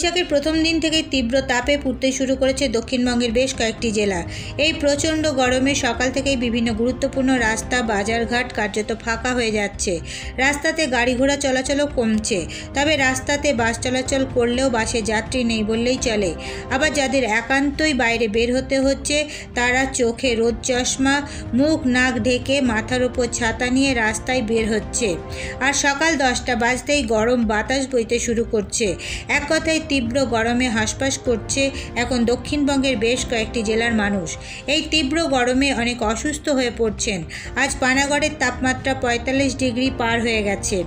বৈশাখের প্রথম দিন থেকেই তীব্র তাপে পুড়তে শুরু করেছে দক্ষিণবঙ্গের বেশ কয়েকটি জেলা। এই প্রচণ্ড গরমে সকাল থেকেই বিভিন্ন গুরুত্বপূর্ণ রাস্তা, বাজারঘাট কার্যত ফাঁকা হয়ে যাচ্ছে। রাস্তাতে গাড়ি ঘোড়া চলাচলও কমছে। তবে রাস্তাতে বাস চলাচল করলেও বাসে যাত্রী নেই বললেই চলে। আবার যাদের একান্তই বাইরে বের হতে হচ্ছে তারা চোখে রোদ চশমা, মুখ নাক ঢেকে মাথার উপর ছাতা নিয়ে রাস্তায় বের হচ্ছে। আর সকাল 10টা বাজতেই গরম বাতাস বইতে শুরু করছে। এক কথায় তীব্র গরমে হাঁসফাঁস করছে এখন দক্ষিণবঙ্গের বেশ কয়েকটি জেলার মানুষ। এই তীব্র গরমে অনেক অসুস্থ হয়ে পড়ছেন। আজ পানাগড়ের তাপমাত্রা 45 ডিগ্রি পার হয়ে গেছে।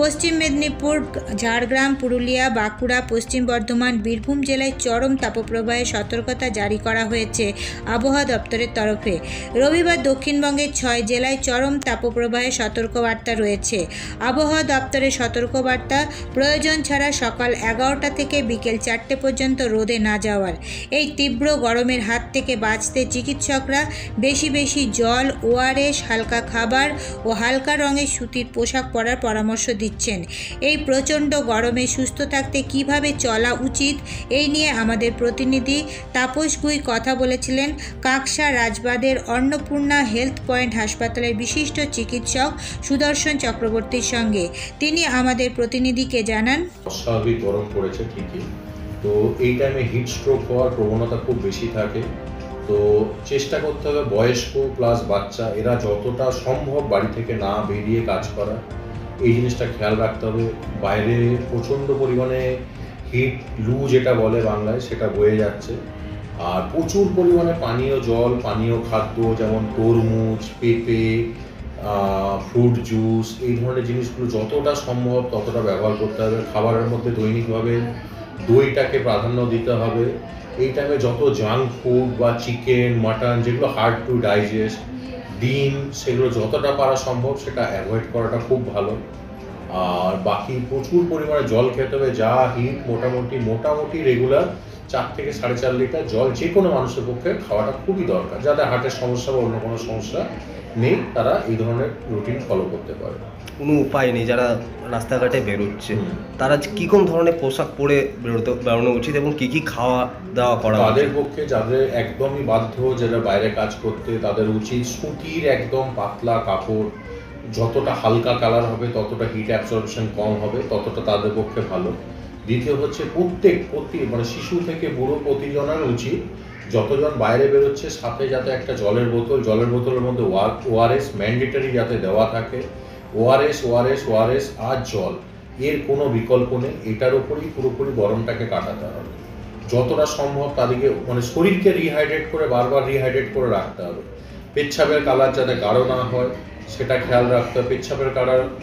পশ্চিম মেদিনীপুর, ঝাড়গ্রাম, পুরুলিয়া, বাঁকুড়া, পশ্চিম বর্ধমান, বীরভূম জেলায় চরম তাপপ্রবাহে সতর্কতা জারি করা হয়েছে আবহাওয়া দপ্তরের তরফে। রবিবার দক্ষিণবঙ্গের 6 জেলায় চরম তাপপ্রবাহে সতর্কবার্তা রয়েছে। আবহাওয়া দপ্তরের সতর্কবার্তা, প্রয়োজন ছাড়া সকাল 11টা থেকে বিকেল 4টে পর্যন্ত রোদে না যাওয়ার। এই তীব্র গরমের হাত থেকে বাঁচতে চিকিৎসকরা বেশি বেশি জল, ওআরএস, হালকা খাবার ও হালকা রঙের সুতির পোশাক পরার পরামর্শ দিচ্ছেন। এই প্রচণ্ড গরমে সুস্থ থাকতে কিভাবে চলা উচিত এই নিয়ে আমাদের প্রতিনিধি তাপস গুই কথা বলেছিলেন কাঁকসা রাজবাঁধের অন্নপূর্ণা হেলথ পয়েন্ট হাসপাতালের বিশিষ্ট চিকিৎসক সুদর্শন চক্রবর্তীর সঙ্গে। তিনি আমাদের প্রতিনিধিকে জানান, অস্বাভাবিক গরম পড়েছে ঠিকই, তো এই টাইমে হিট স্ট্রোক হওয়ার প্রবণতা খুব বেশি থাকে। তো চেষ্টা করতে হবে বয়স্ক প্লাস বাচ্চা এরা যতটা সম্ভব বাড়ি থেকে না বেরিয়ে কাজ করা, এই জিনিসটা খেয়াল রাখতে হবে। বাইরে প্রচণ্ড পরিমাণে হিট লু যেটা বলে বাংলায় সেটা বয়ে যাচ্ছে। আর প্রচুর পরিমাণে পানীয় জল, পানীয় খাদ্য যেমন তরমুজ, পেঁপে, ফ্রুট জুস, এই ধরনের জিনিসগুলো যতটা সম্ভব ততটা ব্যবহার করতে হবে। খাবারের মধ্যে দৈনিকভাবে দইটাকে প্রাধান্য দিতে হবে। এই টাইমে যত জাঙ্ক ফুড বা চিকেন, মাটন যেগুলো হার্ড টু ডাইজেস্ট, ডিম, সেগুলো যতটা পারা সম্ভব সেটা অ্যাভয়েড করাটা খুব ভালো। আর বাকি প্রচুর পরিমাণে জল খেতে হবে। যা হিট মোটামুটি রেগুলার 4 থেকে 4.5 লিটার জল যে কোনো মানুষের পক্ষে খাওয়াটা খুবই দরকার। যাদের হার্টের সমস্যা বা অন্য কোনো সমস্যা নেই তারা এই ধরনের রুটিন ফলো করতে পারে। কোনো উপায় নেই যারা রাস্তাঘাটে বেরোচ্ছে তারা কী কোন ধরনের পোশাক পরে বেরোনো উচিত এবং কী খাওয়া দাওয়া করা তাদের পক্ষে? যাদের একদমই বাধ্য, যারা বাইরে কাজ করতে, তাদের উচিত সুতির একদম পাতলা কাপড়, যতটা হালকা কালার হবে ততটা হিট অ্যাবসর্পশন কম হবে, ততটা তাদের পক্ষে ভালো। দ্বিতীয় হচ্ছে প্রতি মানে শিশু থেকে বুড়ো প্রতিজনের উচিত যতজন বাইরে বেরোচ্ছে সাথে যাতে একটা জলের বোতলের মধ্যে ওআরএস ম্যান্ডেটরি যাতে দেওয়া থাকে। ওআরএস আর জল, এর কোনো বিকল্প নেই। এটার ওপরই পুরোপুরি গরমটাকে কাটাতে হবে। যতটা সম্ভব তাদেরকে মানে শরীরকে বারবার রিহাইড্রেট করে রাখতে হবে। পেচ্ছাপের কালার যাতে গাঢ় না হয় সেটা খেয়াল রাখতে হবে। পেচ্ছাপের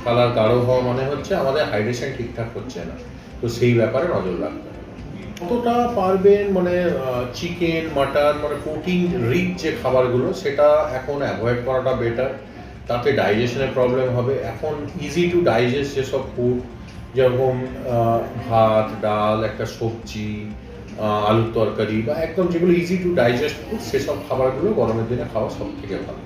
কালার গাঢ় হওয়া মানে হচ্ছে আমাদের হাইড্রেশন ঠিকঠাক হচ্ছে না, তো সেই ব্যাপারে নজর রাখতে হবে। কতটা পারবেন মানে চিকেন, মাটন, মানে প্রোটিন রিচ যে খাবারগুলো সেটা এখন অ্যাভয়েড করাটা বেটার। তাতে ডাইজেশনের প্রবলেম হবে। এখন ইজি টু ডাইজেস্ট যেসব ফুড, যেরকম ভাত, ডাল, একটা সবজি, আলুর তরকারি বা একদম যেগুলো ইজি টু ডাইজেস্ট ফুড, সেসব খাবারগুলো গরমের দিনে খাওয়া সব থেকে ভালো।